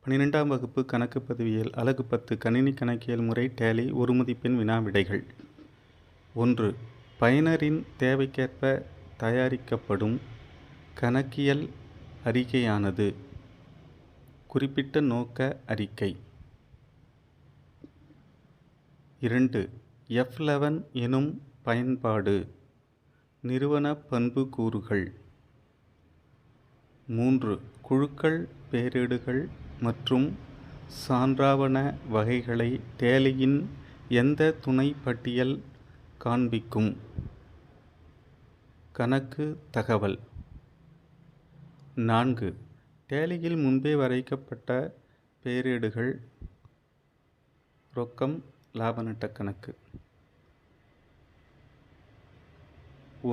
12ஆம் வகுப்பு கணக்கு பதிவியல் அலகு 10 கணினி கணக்கியல் முறை டேலி ஒரு மதிப்பெண் வினா விடைகள். 1. பயனரின் தேவைக்கேற்ப தயாரிக்கப்படும் கணக்கியல் அறிக்கையானது குறிப்பிட்ட நோக்க அறிக்கை. 2. F11 எனும் பயன்பாடு நிறுவன பண்புக்கூறுகள். 3. குழுக்கள், பேரேடுகள் மற்றும் சான்றாவண வகைகளை டேலியின் எந்த துணை பட்டியல் காண்பிக்கும்? கணக்கு தகவல். 4. டேலியில் முன்பே வரையறுக்கப்பட்ட பேரேடுகள் ரொக்கம், லாப நட்ட கணக்கு.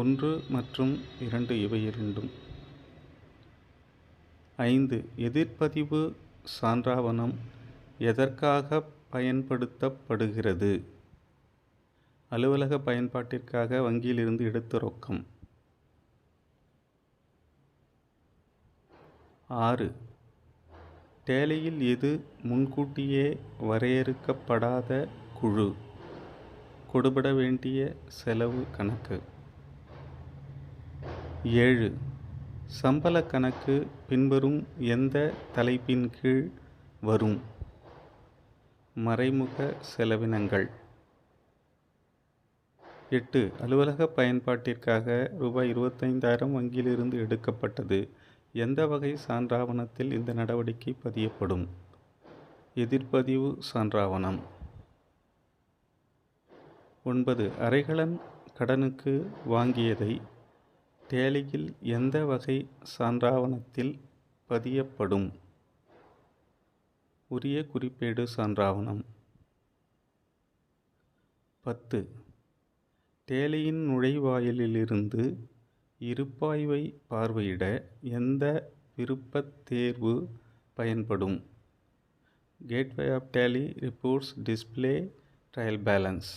1 மற்றும் 2 இவை இரண்டும். 5. எதிர்பதிவு சான்றாவணம் எதற்காக பயன்படுத்தப்படுகிறது? அலுவலக பயன்பாட்டிற்காக வங்கியிலிருந்து எடுத்த ரொக்கம். 6. டேலியில் எது முன்கூட்டியே வரையறுக்கப்படாத குழு? கொடுபட வேண்டிய செலவு கணக்கு. 7. சம்பள கணக்கு பின்வரும் எந்த தலைப்பின் கீழ் வரும்? மறைமுக செலவினங்கள். 8. அலுவலக பயன்பாட்டிற்காக ரூபாய் 25,000 வங்கியிலிருந்து எடுக்கப்பட்டது. எந்த வகை சான்றாவணத்தில் இந்த நடவடிக்கை பதியப்படும்? எதிர்பதிவு சான்றாவணம். 9. அரைகலன் கடனுக்கு வாங்கியதை டேலியில் எந்த வகை சான்றாவணத்தில் பதியப்படும்? உரிய குறிப்பேடு சான்றாவணம். 10. டேலியின் நுழைவாயிலிலிருந்து இருப்பாய்வை பார்வையிட எந்த விருப்பத் தேர்வு பயன்படும்? Gateway of Tally reports display trial balance.